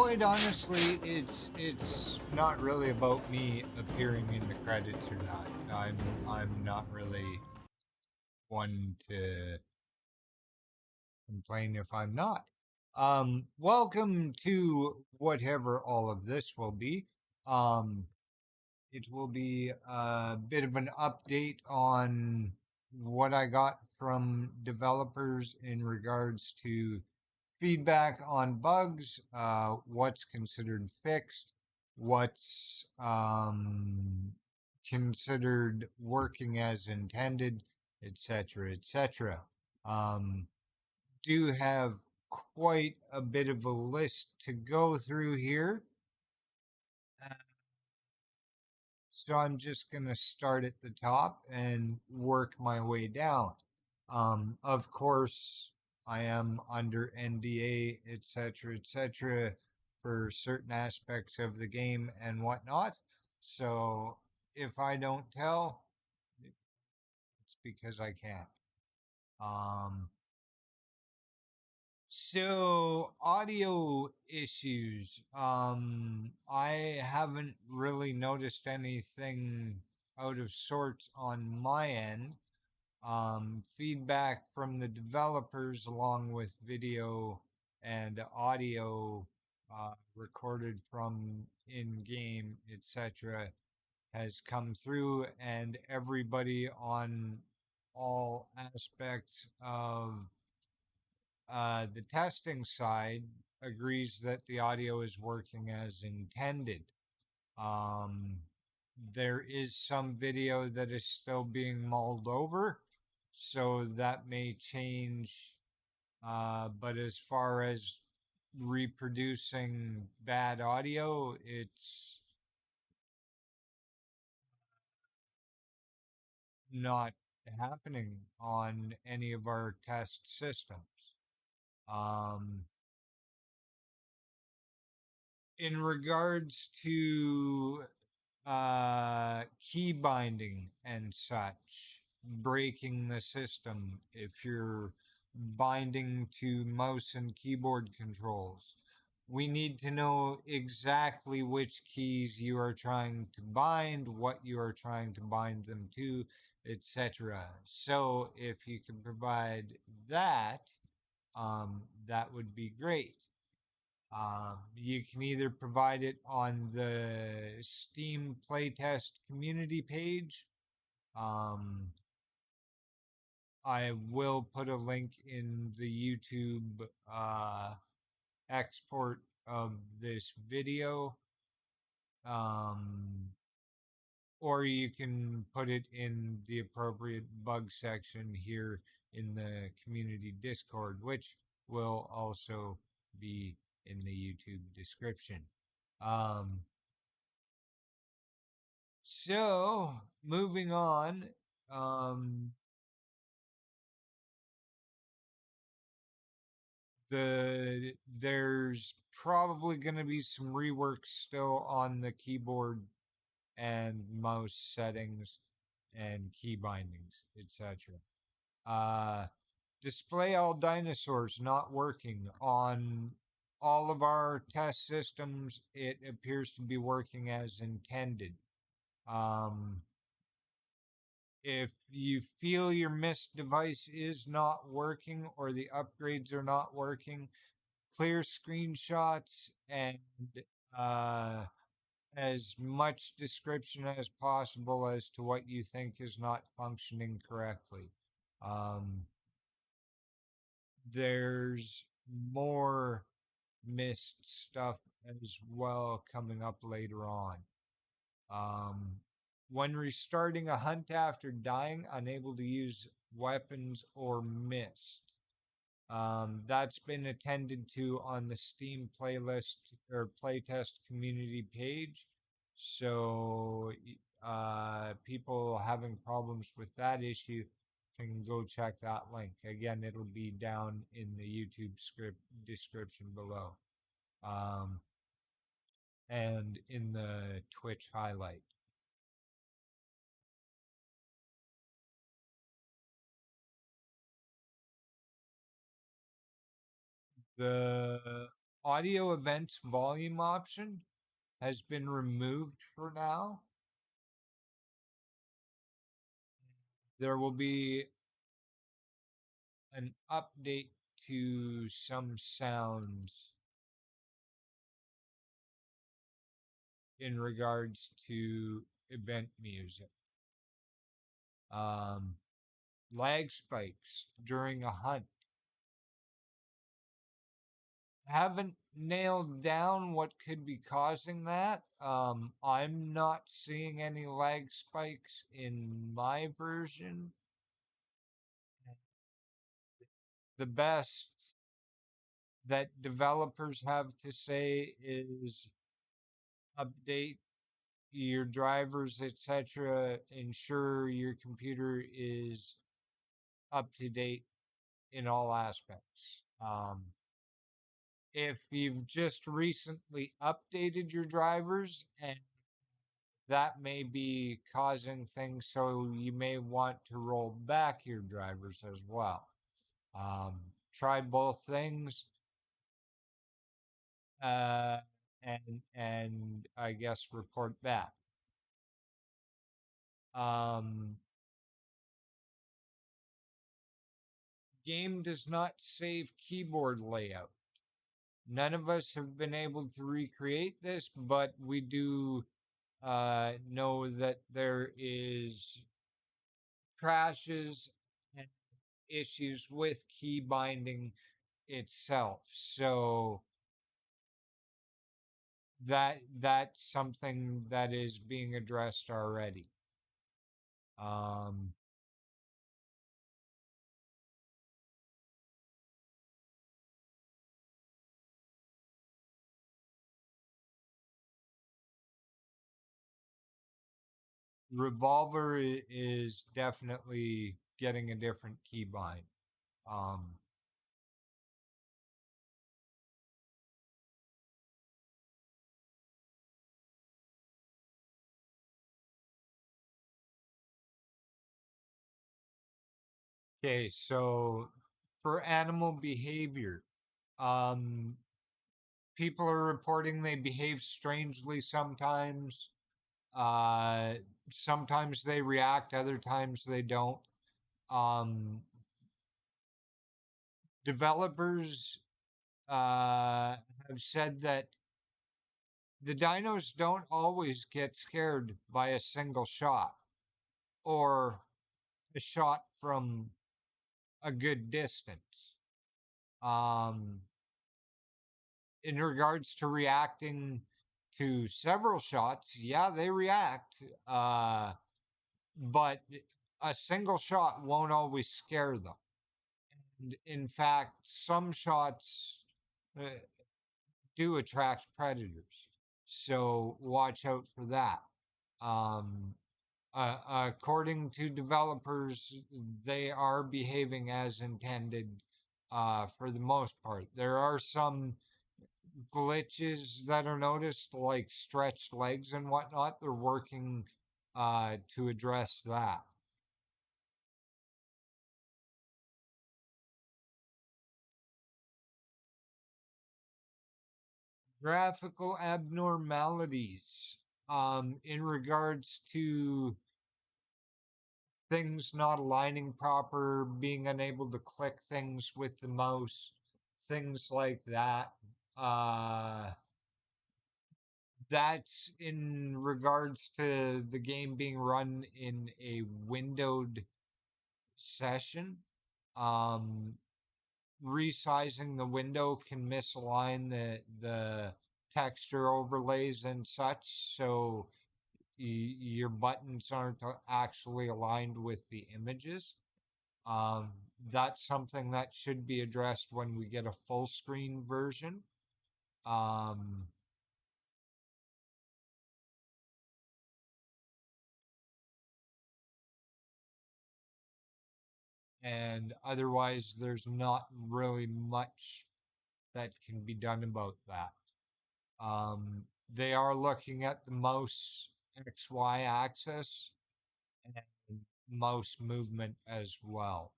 quite honestly, it's not really about me appearing in the credits or not. I'm not really one to complain if I'm not. Welcome to whatever all of this will be. Um, it will be a bit of an update on what I got from developers in regards to feedback on bugs, what's considered fixed, what's considered working as intended, etc., etc. Um, do have quite a bit of a list to go through here. So I'm just going to start at the top and work my way down. Of course, I am under NDA, etc., for certain aspects of the game and whatnot. So if I don't tell, it's because I can't. Um, So audio issues. I haven't really noticed anything out of sorts on my end. Feedback from the developers along with video and audio recorded from in-game, etc., has come through, and everybody on all aspects of the testing side agrees that the audio is working as intended. Um, there is some video that is still being mulled over, so that may change. But as far as reproducing bad audio, it's not happening on any of our test systems. Um, in regards to key binding and such, breaking the system if you're binding to mouse and keyboard controls. We need to know exactly which keys you are trying to bind, what you are trying to bind them to, etc. So if you can provide that, that would be great. You can either provide it on the Steam Playtest community page. Um, I will put a link in the YouTube export of this video. Um, or you can put it in the appropriate bug section here in the community Discord, which will also be in the YouTube description. Um, So, moving on, um, there's probably going to be some rework still on the keyboard and mouse settings and key bindings, etc. Uh, display all dinosaurs not working on all of our test systems. It appears to be working as intended. Um, If you feel your missed device is not working or the upgrades are not working, clear screenshots and uh, as much description as possible as to what you think is not functioning correctly. Um, there's more missed stuff as well coming up later on. Um, when restarting a hunt after dying, unable to use weapons or missed. That's been attended to on the Steam playlist or playtest community page. So, people having problems with that issue can go check that link. Again, it'll be down in the YouTube script description below, um, and in the Twitch highlight. The audio events volume option has been removed for now. There will be an update to some sounds in regards to event music. Um, Lag spikes during a hunt. Haven't nailed down what could be causing that. I'm not seeing any lag spikes in my version. The best that developers have to say is update your drivers, etc. Ensure your computer is up to date in all aspects. If you've just recently updated your drivers, and that may be causing things, so you may want to roll back your drivers as well. Um, Try both things, uh, and I guess report back. Um, Game does not save keyboard layout. None of us have been able to recreate this, but we do know that there is crashes and issues with key binding itself. So that's something that is being addressed already. Um, Revolver is definitely getting a different keybind. Um, okay, so for animal behavior, um, people are reporting they behave strangely sometimes. Uh, Sometimes they react, other times they don't. Um, Developers have said that the dinos don't always get scared by a single shot or a shot from a good distance. Um, in regards to reacting to several shots, yeah, they react, but a single shot won't always scare them. And in fact, some shots uh, do attract predators, so watch out for that. Um, According to developers, they are behaving as intended for the most part. There are some glitches that are noticed, like stretched legs and whatnot. They're working to address that. Graphical abnormalities in regards to things not aligning proper, being unable to click things with the mouse, things like that. Uh, that's in regards to the game being run in a windowed session. Um, Resizing the window can misalign the texture overlays and such, so your buttons aren't actually aligned with the images. Um, that's something that should be addressed when we get a full screen version. Um, and otherwise, there's not really much that can be done about that. They are looking at the mouse XY axis and mouse movement as well.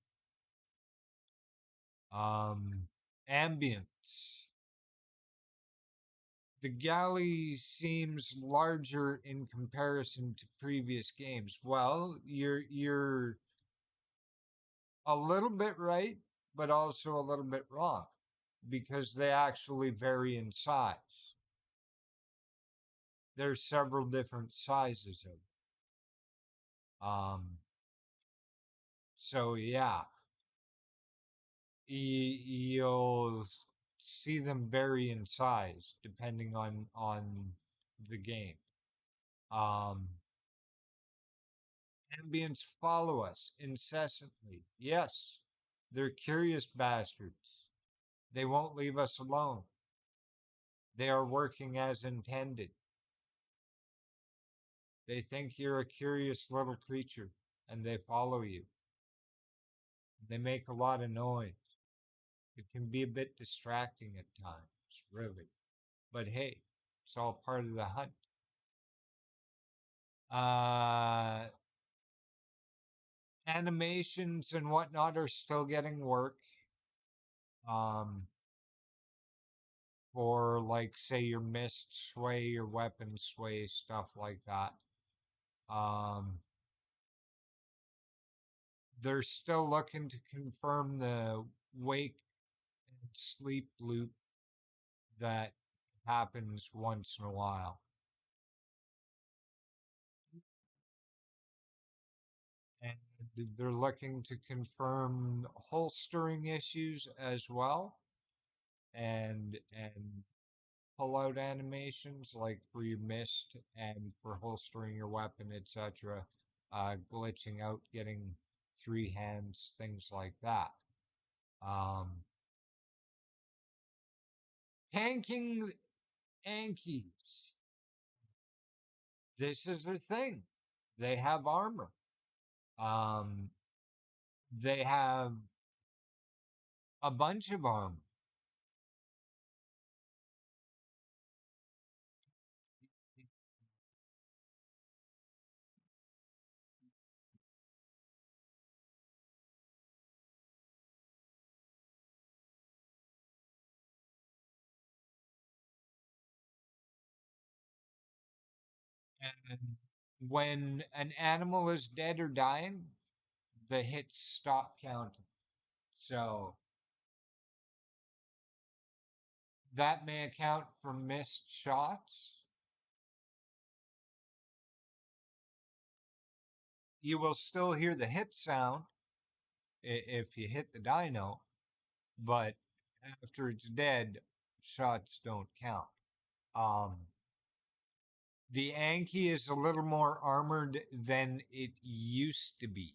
Ambience. The galley seems larger in comparison to previous games. Well, you're a little bit right, but also a little bit wrong because they actually vary in size. There's several different sizes of it. So yeah, you'll see them vary in size depending on the game. Um, Ambients follow us incessantly. Yes, they're curious bastards. They won't leave us alone. They are working as intended. They think you're a curious little creature and they follow you. They make a lot of noise. It can be a bit distracting at times, really. But hey, it's all part of the hunt. Uh, Animations and whatnot are still getting work. Um, for like say your mist sway, your weapon sway, stuff like that. Um, they're still looking to confirm the wake and sleep loop that happens once in a while. And they're looking to confirm holstering issues as well and pull out animations like for your mist and for holstering your weapon, etc. Glitching out, getting three hands, things like that. Um, Tanking Ankies. This is the thing. They have armor. Um, they have a bunch of armor. And when an animal is dead or dying, the hits stop counting. So that may account for missed shots. You will still hear the hit sound if you hit the dino, but after it's dead, shots don't count. Um, the Anki is a little more armored than it used to be.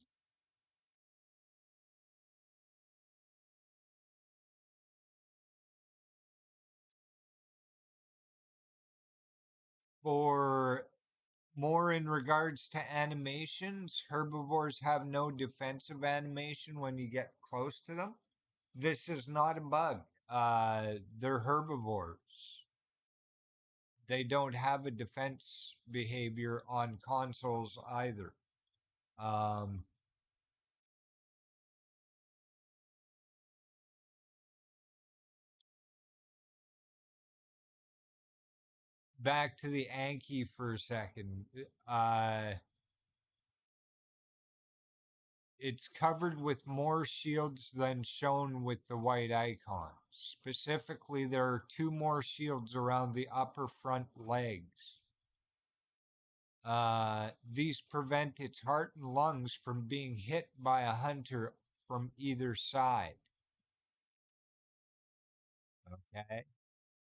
For more in regards to animations, herbivores have no defensive animation when you get close to them. This is not a bug. They're herbivores. They don't have a defense behavior on consoles either. Um, Back to the Anki for a second. Uh, it's covered with more shields than shown with the white icon. Specifically, there are two more shields around the upper front legs. These prevent its heart and lungs from being hit by a hunter from either side. Okay.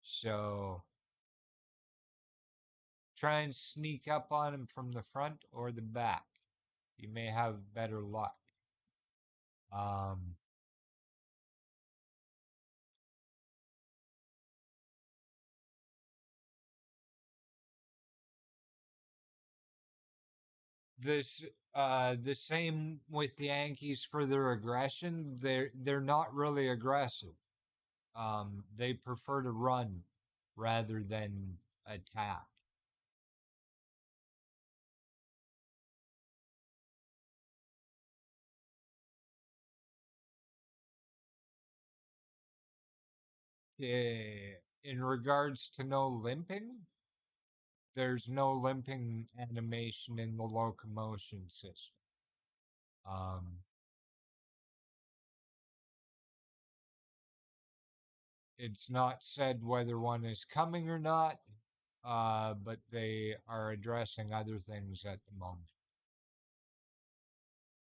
So try and sneak up on him from the front or the back. You may have better luck. Um, this the same with the Yankees for their aggression. They're not really aggressive. They prefer to run rather than attack. in regards to no limping, there's no limping animation in the locomotion system. Um, it's not said whether one is coming or not, but they are addressing other things at the moment.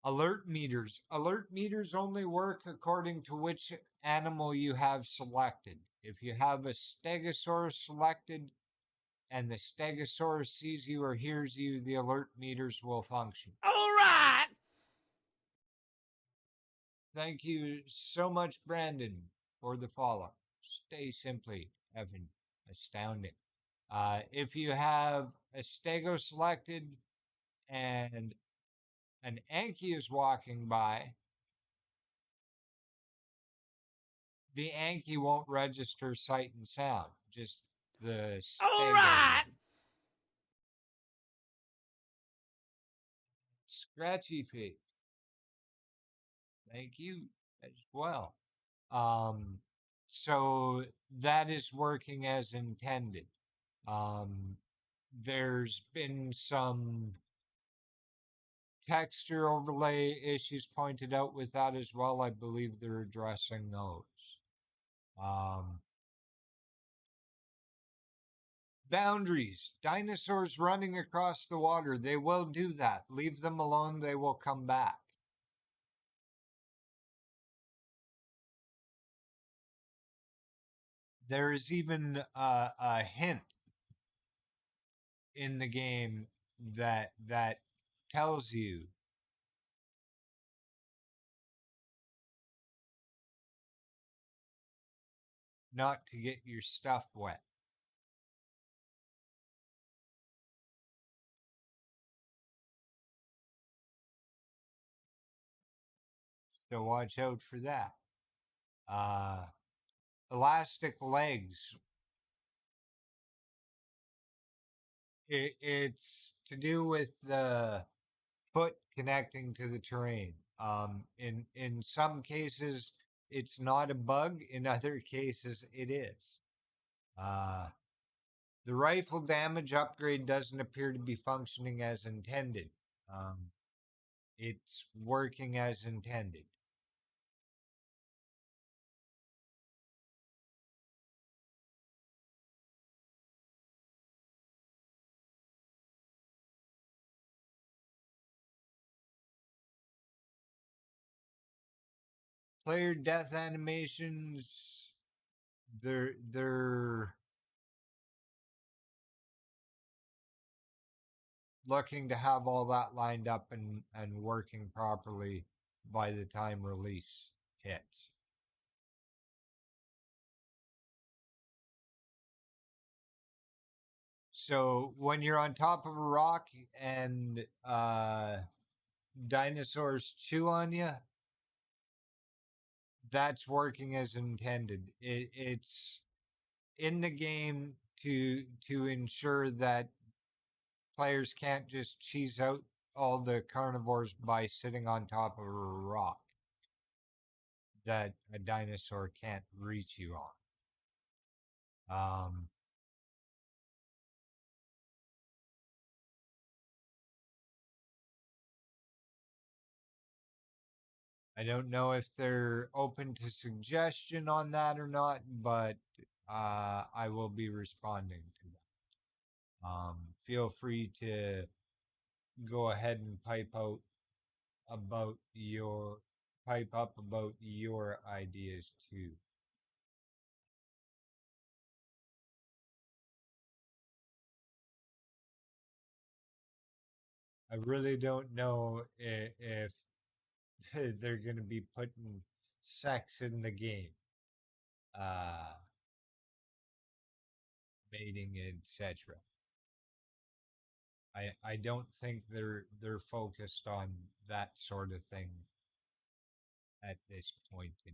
Alert meters. Alert meters only work according to which animal you have selected. If you have a stegosaurus selected and the stegosaurus sees you or hears you, the alert meters will function. All right. Thank you so much, Brandon, for the follow. Stay simply, Effin. Astounding. If you have a stego selected and an Anki is walking by, the Anki won't register sight and sound, just the All stego right. will. Scratchy face. Thank you as well. Um, so that is working as intended. Um, there's been some texture overlay issues pointed out with that as well. I believe they're addressing those. Um, boundaries. Dinosaurs running across the water. They will do that. Leave them alone. They will come back. There is even a hint in the game that tells you not to get your stuff wet. So watch out for that. Uh, elastic legs. It's to do with the foot connecting to the terrain. In some cases, it's not a bug. In other cases, it is. Uh, the rifle damage upgrade doesn't appear to be functioning as intended. Um, it's working as intended. Player death animations. They're looking to have all that lined up and working properly by the time release hits. So when you're on top of a rock and dinosaurs chew on you, that's working as intended. It's in the game to ensure that players can't just cheese out all the carnivores by sitting on top of a rock that a dinosaur can't reach you on. I don't know if they're open to suggestion on that or not, but I will be responding to that. Feel free to go ahead and about your pipe up about your ideas too. I really don't know if they're going to be putting sex in the game, uh, mating, etc. I don't think they're focused on that sort of thing at this point in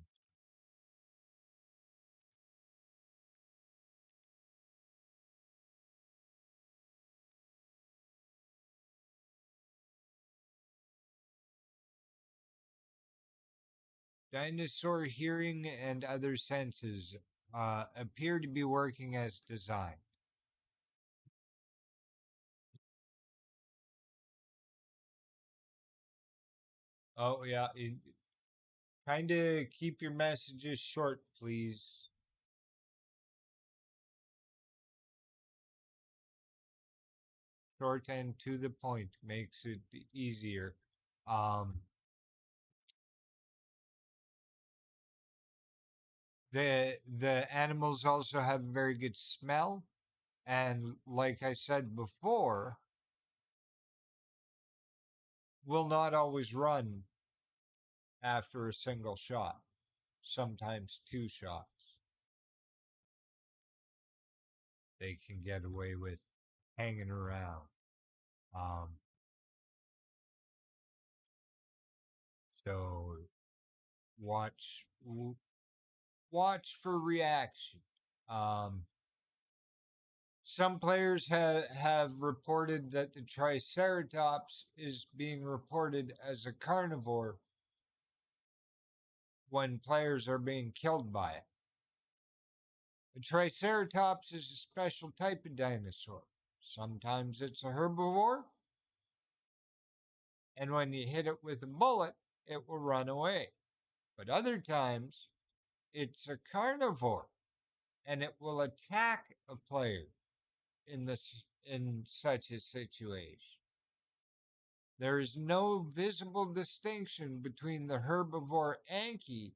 dinosaur hearing and other senses. appear to be working as designed. Oh yeah, kind of keep your messages short, please. Short and to the point makes it easier. Um, the animals also have a very good smell, and like I said before, will not always run after a single shot. Sometimes two shots. They can get away with hanging around. Um, so watch watch for reaction. Um, some players have reported that the Triceratops is being reported as a carnivore when players are being killed by it. A Triceratops is a special type of dinosaur. Sometimes it's a herbivore, and when you hit it with a bullet, it will run away. But other times, it's a carnivore, and it will attack a player in such a situation. There is no visible distinction between the herbivore Anki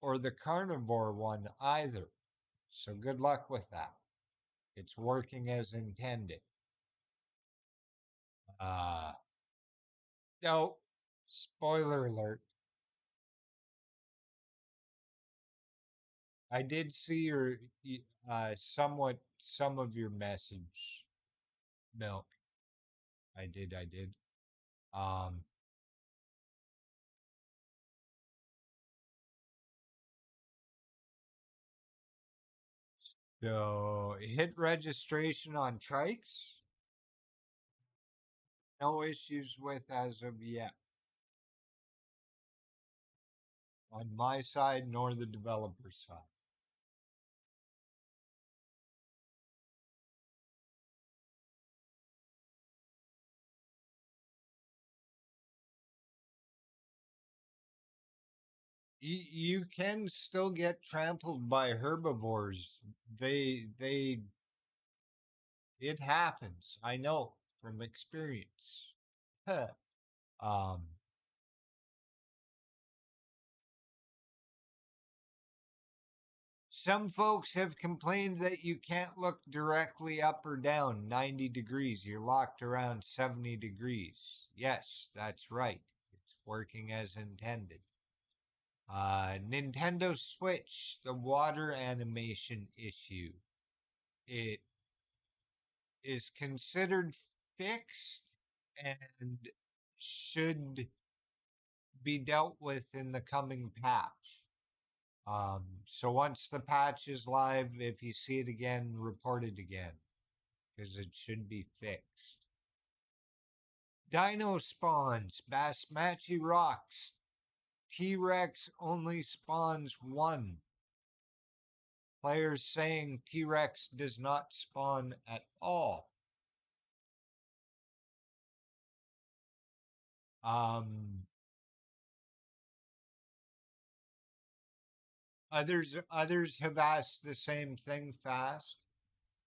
or the carnivore one either. So good luck with that. It's working as intended. Uh, no, spoiler alert. I did see your somewhat some of your message, Milk. I did. Um, so hit registration on trikes. No issues with as of yet on my side nor the developer side. You can still get trampled by herbivores. They it happens. I know from experience. um, some folks have complained that you can't look directly up or down 90 degrees. You're locked around 70 degrees. Yes, that's right. It's working as intended. Nintendo Switch, the water animation issue. It is considered fixed and should be dealt with in the coming patch. So once the patch is live, if you see it again, report it again because it should be fixed. Dino spawns, Basmachi rocks. T Rex only spawns one. Players saying T Rex does not spawn at all. Um, others have asked the same thing fast.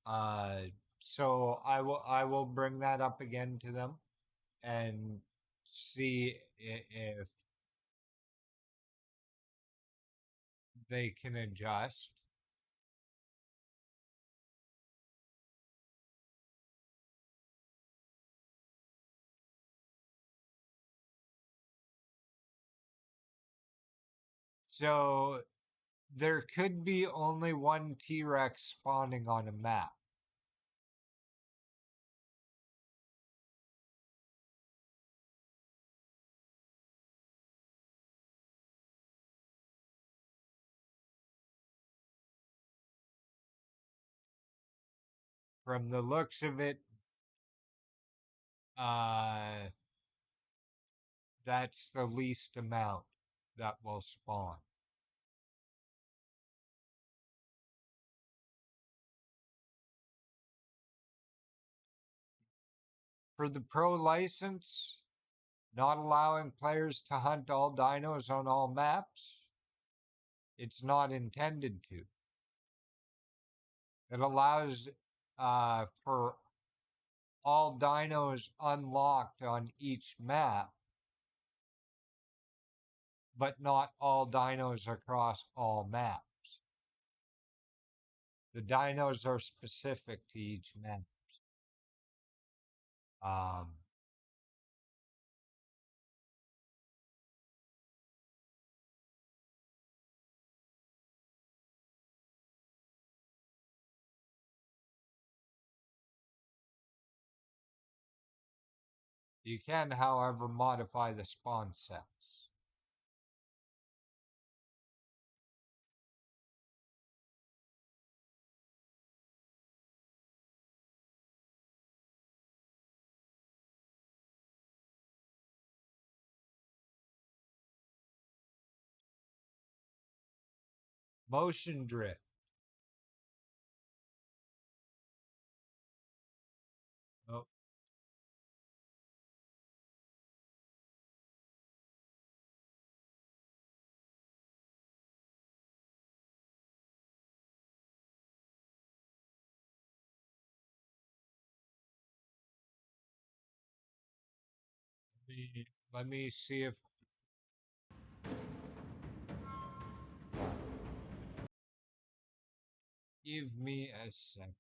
Uh, so I will bring that up again to them and see if they can adjust. So there could be only one T Rex spawning on a map. From the looks of it, uh, that's the least amount that will spawn. For the pro license, not allowing players to hunt all dinos on all maps, it's not intended to. It allows for all dinos unlocked on each map, but not all dinos across all maps. The dinos are specific to each map. Um, you can, however, modify the spawn sets. Motion drift. Oh, let me see if give me a second.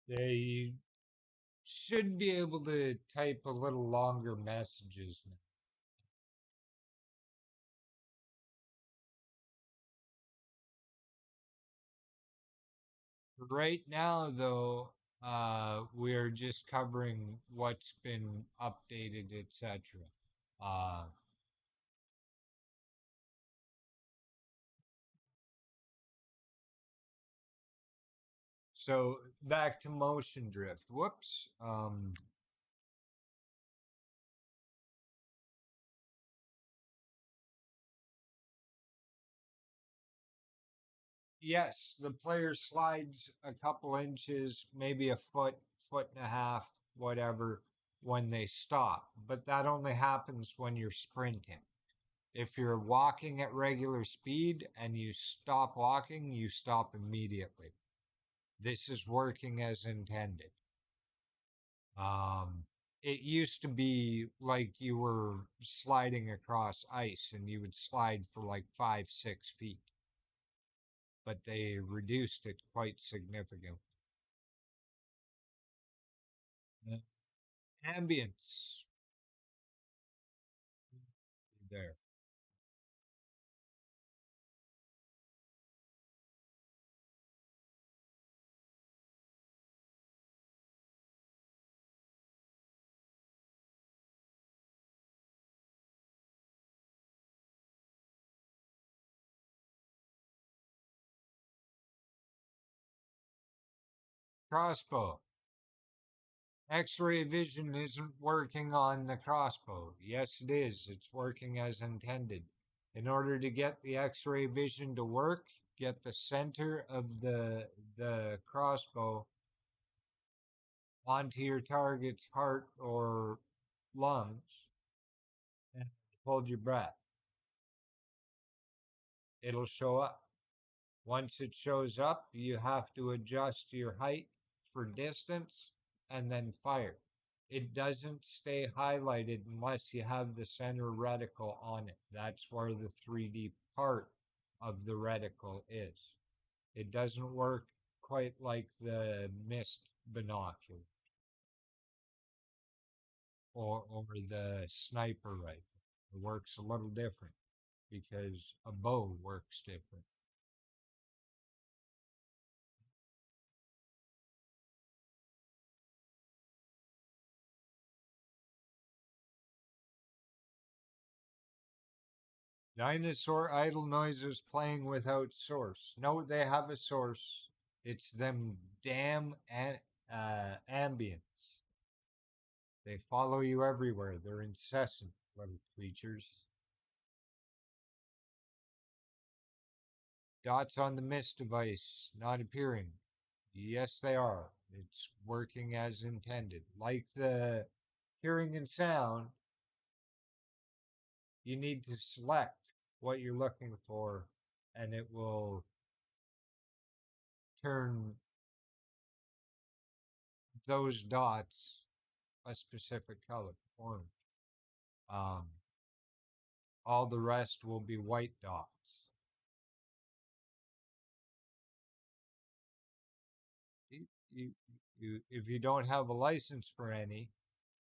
They should be able to type a little longer messages now. Right now, though, we're just covering what's been updated, etc. Uh, so back to motion drift. Whoops. Yes, the player slides a couple inches, maybe a foot, foot and a half, whatever, when they stop. But that only happens when you're sprinting. If you're walking at regular speed and you stop walking, you stop immediately. This is working as intended. Um, it used to be like you were sliding across ice and you would slide for like 5, 6 feet, but they reduced it quite significantly. Ambience there. Crossbow. X-ray vision isn't working on the crossbow. Yes, it is. It's working as intended. In order to get the X-ray vision to work, get the center of the crossbow onto your target's heart or lungs and hold your breath. It'll show up. Once it shows up, you have to adjust your height for distance and then fire. it doesn't stay highlighted unless you have the center reticle on it. That's where the 3D part of the reticle is. It doesn't work quite like the mist binocular or the sniper rifle. It works a little different because a bow works different. Dinosaur idle noises playing without source. No, they have a source. It's them damn ambience. They follow you everywhere. They're incessant little creatures. Dots on the mist device not appearing. Yes, they are. It's working as intended. Like the hearing and sound, you need to select what you're looking for, and it will turn those dots a specific color, orange. Um, all the rest will be white dots. You, you, if you don't have a license for any,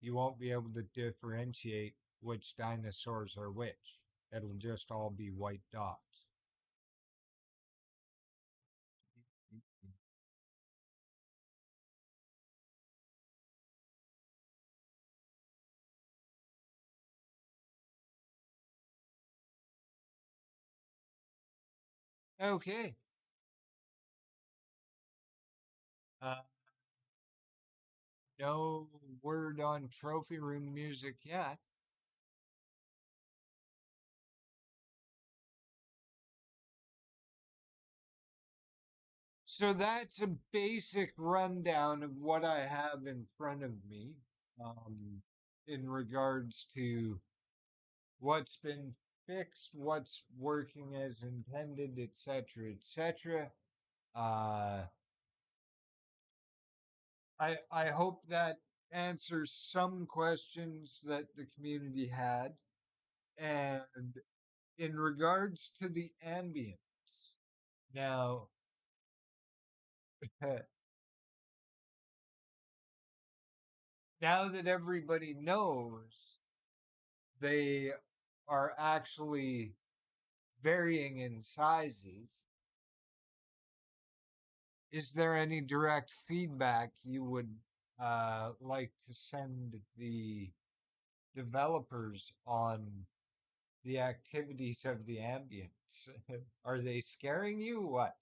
you won't be able to differentiate which dinosaurs are which. It'll just all be white dots. Okay. Uh, no word on trophy room music yet. So that's a basic rundown of what I have in front of me in regards to what's been fixed, what's working as intended, etc., etc. Uh, I hope that answers some questions that the community had. And in regards to the ambience, now now that everybody knows, they are actually varying in sizes. Is there any direct feedback you would like to send the developers on the activities of the ambience? Are they scaring you? What?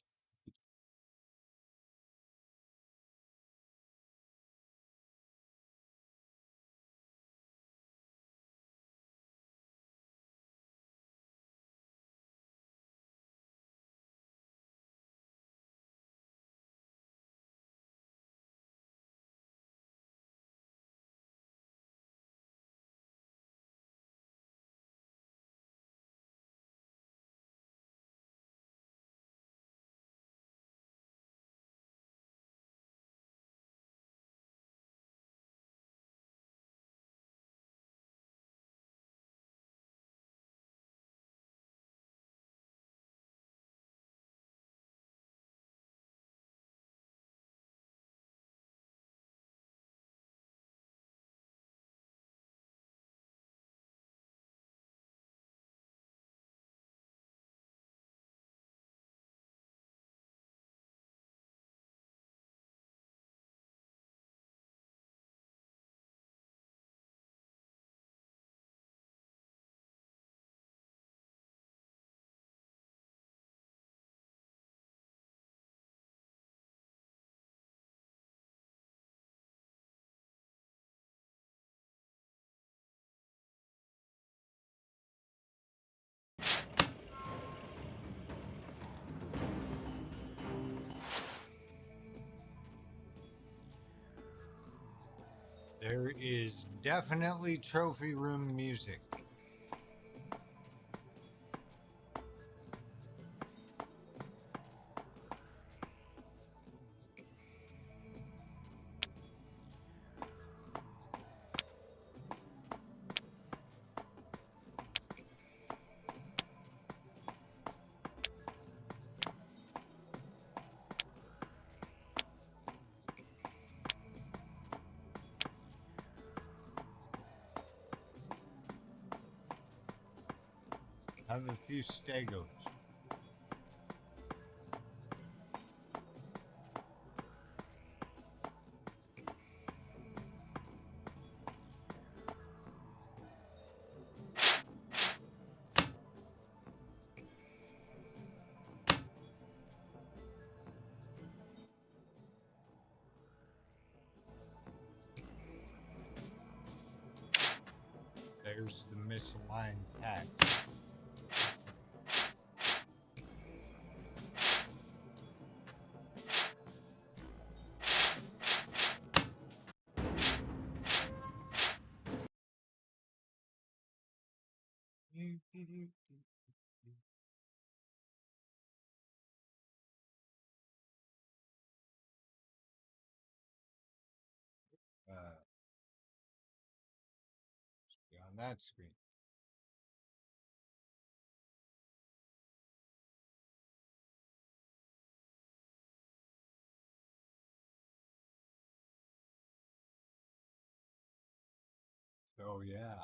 There is definitely trophy room music. Have a few stegos. There's the misaligned tack. Uh, on that screen. So yeah,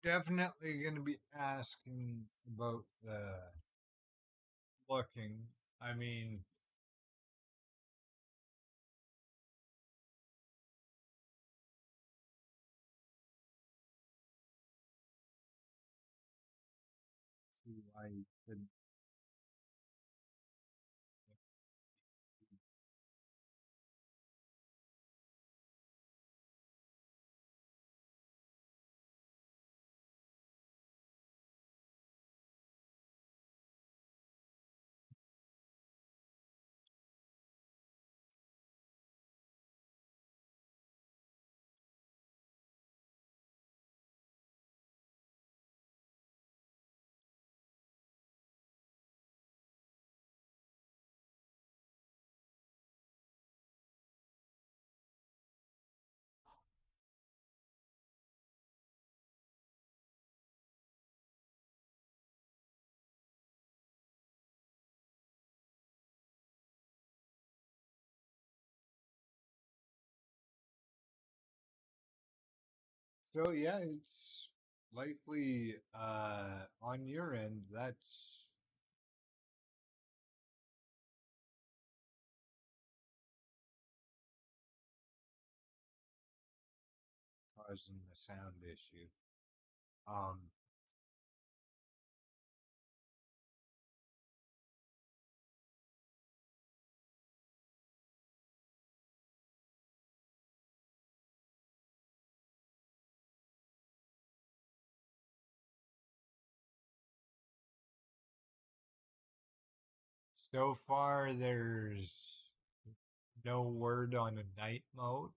definitely going to be asking about the looking. I mean, see why you couldn't. So yeah, it's likely on your end that's causing the sound issue. Um, so far there's no word on a night mode.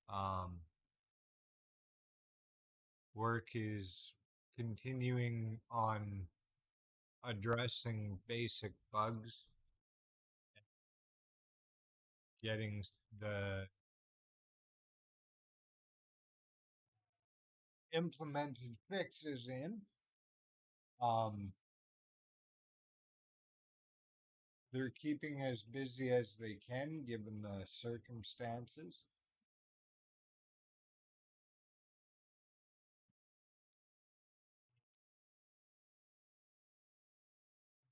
Um, Work is continuing on addressing basic bugs, getting the implemented fixes in. Um, they're keeping as busy as they can given the circumstances.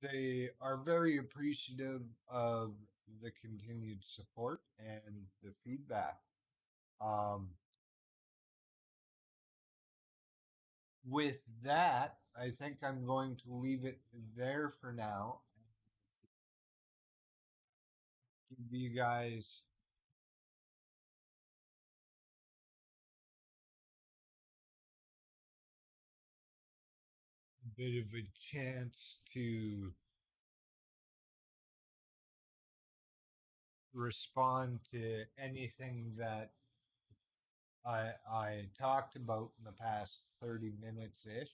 They are very appreciative of the continued support and the feedback. Um, with that, I think I'm going to leave it there for now. Give you guys a bit of a chance to respond to anything that I talked about in the past 30 minutes ish.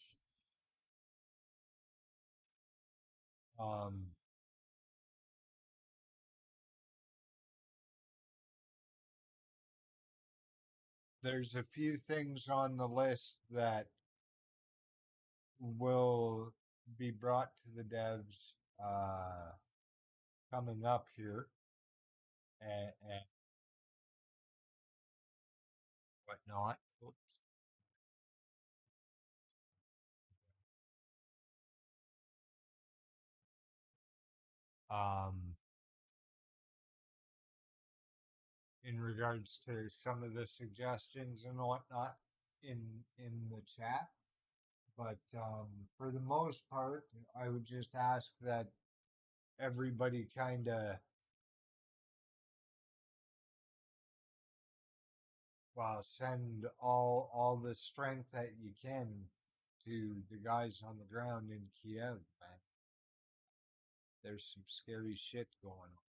Um, there's a few things on the list that will be brought to the devs coming up here and whatnot. Oops. um, in regards to some of the suggestions and whatnot in the chat. But for the most part, I would just ask that everybody kind of, well, send all the strength that you can to the guys on the ground in Kiev, man. There's some scary shit going on.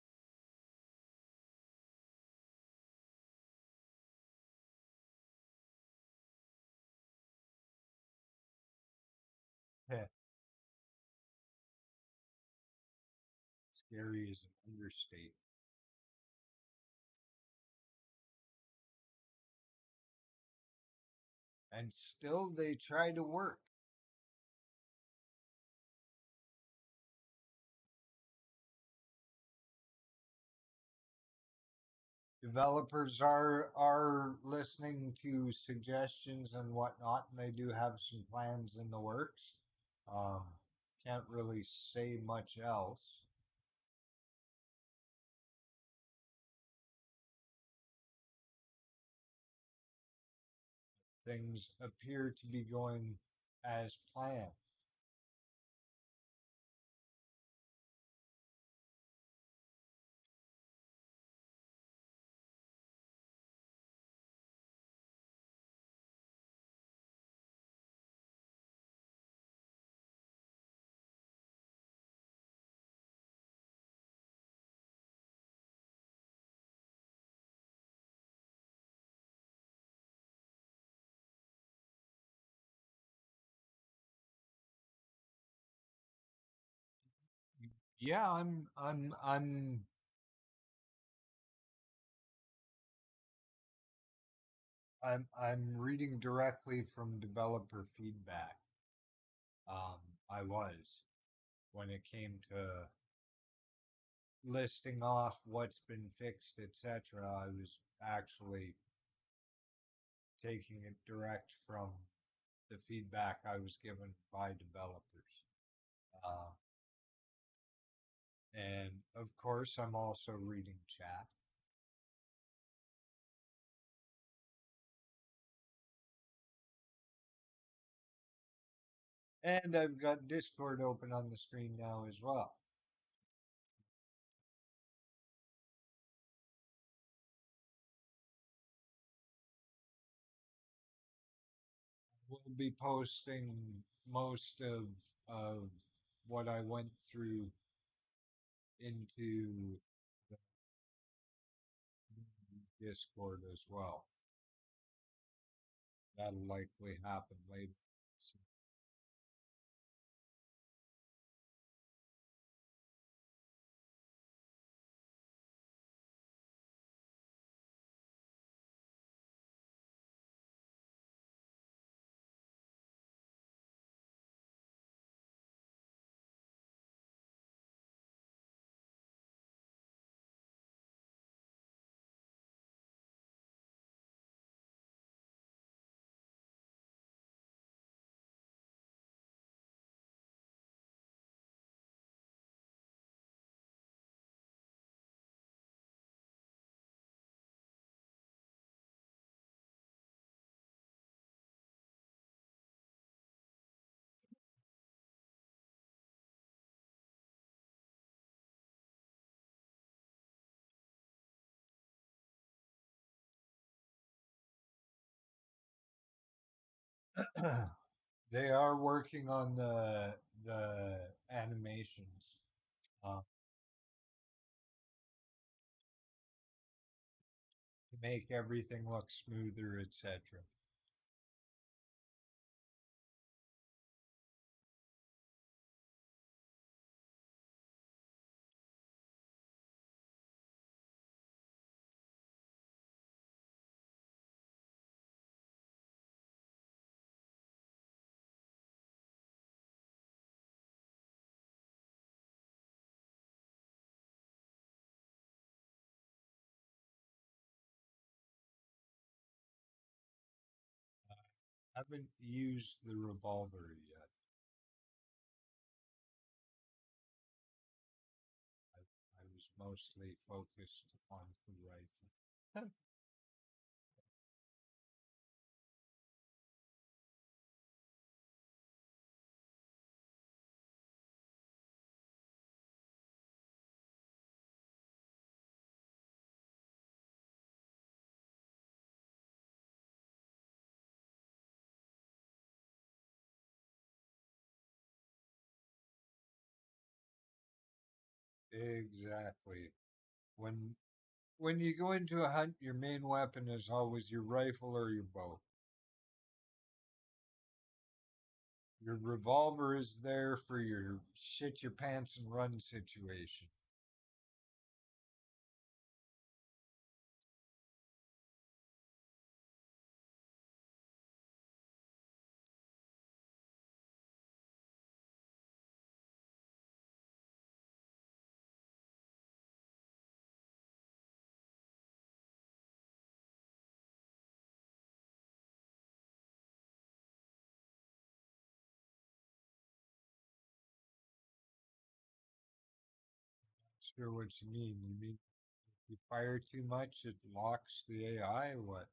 Scary is an understatement. And still they try to work. Developers are listening to suggestions and whatnot, and they do have some plans in the works. Um, can't really say much else. Things appear to be going as planned. Yeah, I'm reading directly from developer feedback. Um, I was when it came to listing off what's been fixed, etc. I was actually taking it direct from the feedback I was given by developers. Uh, and of course, I'm also reading chat. And I've got Discord open on the screen now as well. We'll be posting most of what I went through into the Discord as well. That'll likely happen later. So they are working on the animations uh, to make everything look smoother, etc. Haven't used the revolver yet. mostly focused on the rifle. Exactly. When when you go into a hunt, your main weapon is always your rifle or your bow. Your revolver is there for your shit your pants and run situation. Sure what you mean. You mean if you fire too much, it locks the AI or what?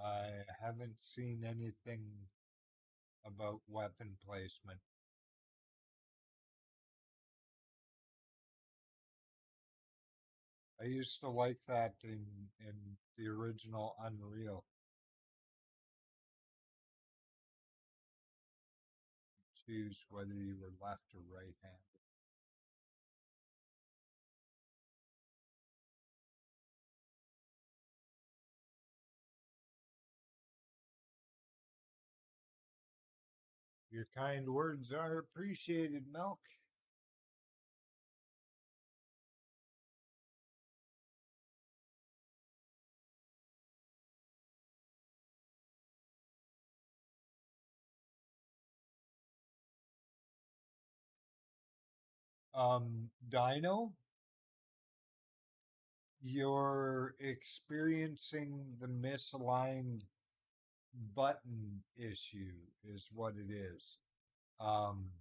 I haven't seen anything about weapon placement. I used to like that in the original Unreal. Choose whether you were left or right handed. Your kind words are appreciated, Milk. Dino, you're experiencing the misaligned button issue, is what it is. Um,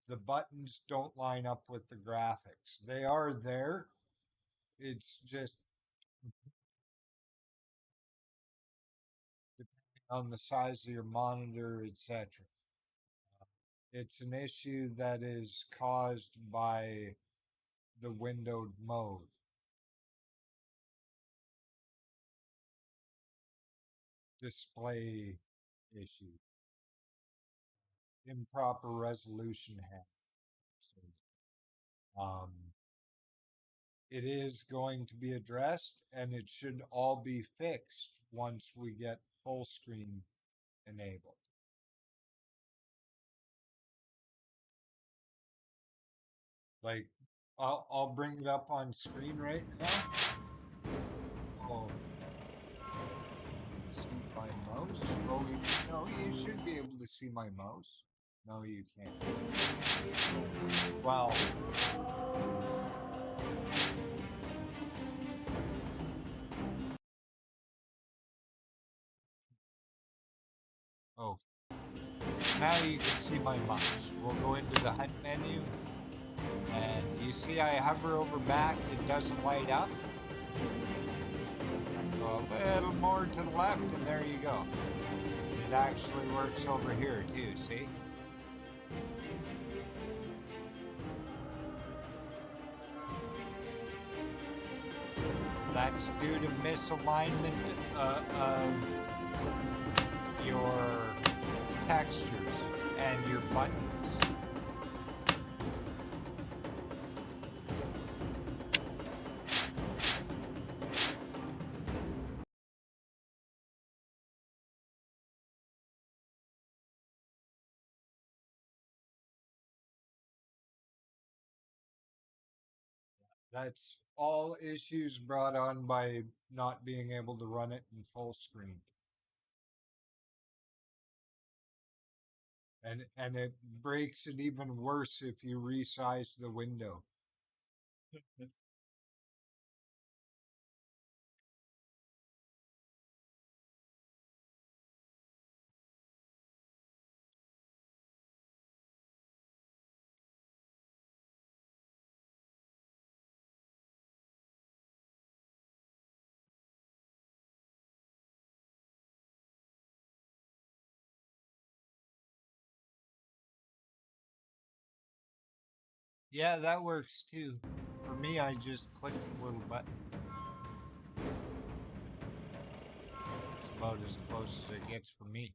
the buttons don't line up with the graphics. They are there. It's just depending on the size of your monitor, etc. It's an issue that is caused by the windowed mode. Display issue, improper resolution habits. Um, it is going to be addressed and it should all be fixed once we get full screen enabled. Like, I'll bring it up on screen right now. Oh, see my mouse? Oh, no, you should be able to see my mouse. No, you can't. Well, oh, now you can see my mouse. We'll go into the hunt menu, and you see I hover over back, it doesn't light up. Go a little more to the left, and there you go. It actually works over here too, see? That's due to misalignment of your textures and your buttons. That's all issues brought on by not being able to run it in full screen. And it breaks it even worse if you resize the window. Yeah, that works too. For me, I just click the little button. It's about as close as it gets for me.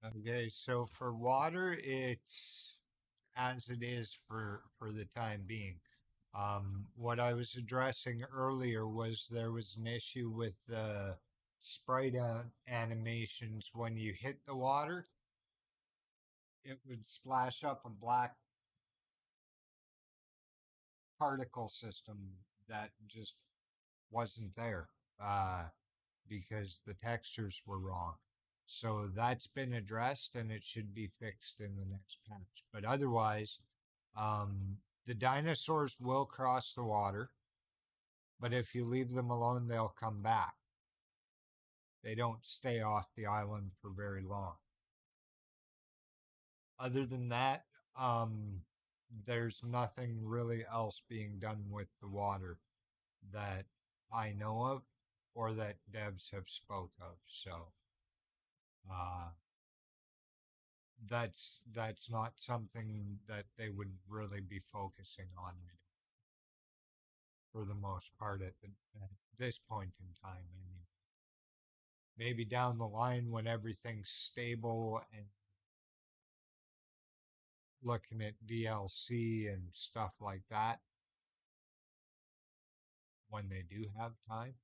Okay, so for water, it's as it is for the time being. What I was addressing earlier was there was an issue with the sprite animations. When you hit the water, it would splash up a black particle system that just wasn't there uh, because the textures were wrong. So that's been addressed and it should be fixed in the next patch. But otherwise, um, the dinosaurs will cross the water, but if you leave them alone, they'll come back. They don't stay off the island for very long. Other than that, um, there's nothing really else being done with the water that I know of or that devs have spoke of. So uh, that's not something that they would really be focusing on for the most part at this point in time. Anyway. Maybe down the line when everything's stable and looking at DLC and stuff like that when they do have time.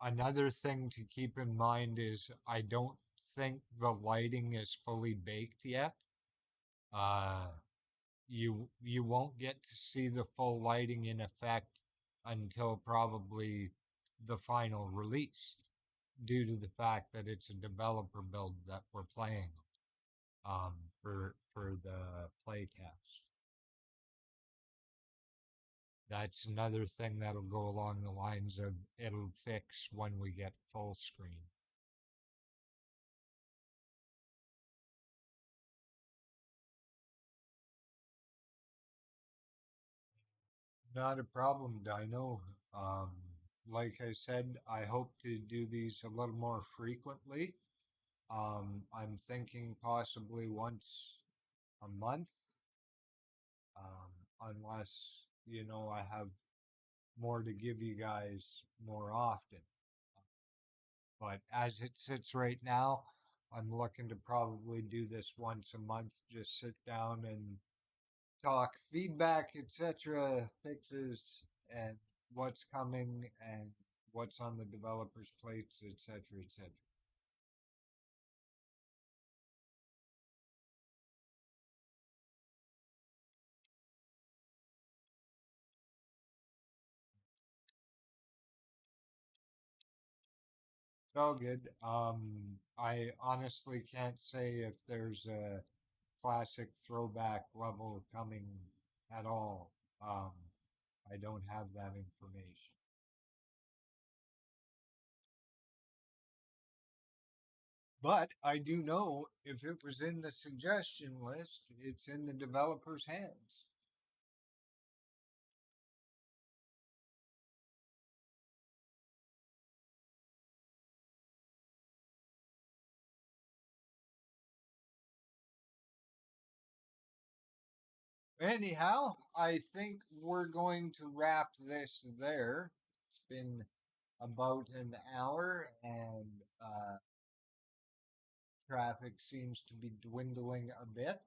Another thing to keep in mind is I don't think the lighting is fully baked yet. Uh, you won't get to see the full lighting in effect until probably the final release, due to the fact that it's a developer build that we're playing for the playtest. That's another thing that'll go along the lines of it'll fix when we get full screen. Not a problem, Dino. Um, like I said, I hope to do these a little more frequently. I'm thinking possibly once a month, unless, I have more to give you guys more often. But as it sits right now, I'm looking to probably do this once a month, just sit down and talk feedback, etc., fixes, and what's coming and what's on the developers' plates, etc., etc. all good. I honestly can't say if there's a classic throwback level coming at all. Um, I don't have that information. But I do know if it was in the suggestion list, it's in the developer's hands. Anyhow, I think we're going to wrap this there. It's been about an hour, and traffic seems to be dwindling a bit.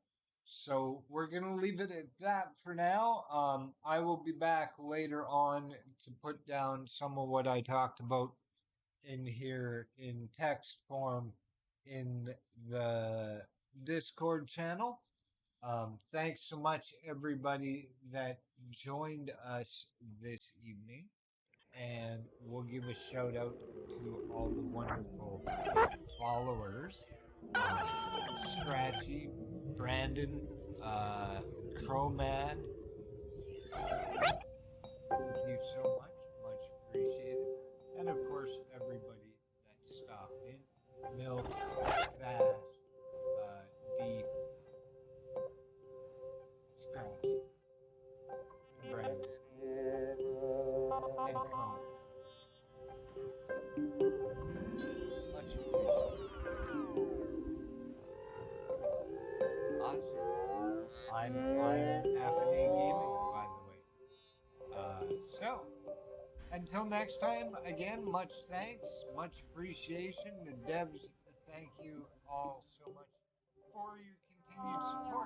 So we're going to leave it at that for now. I will be back later on to put down some of what I talked about in here in text form in the Discord channel. Thanks so much, everybody that joined us this evening. And we'll give a shout out to all the wonderful followers, um, Scratchy, Brandon, uh, Crowman. Thank you so much. Much appreciated. And of course, everybody that stopped in. Milk, Fast, Deep, Scratch, Brandon, and Crowman. Much appreciated. Awesome. I'm Effin Gaming, by the way. So until next time, again, much thanks, much appreciation. The devs, thank you all so much for your continued support.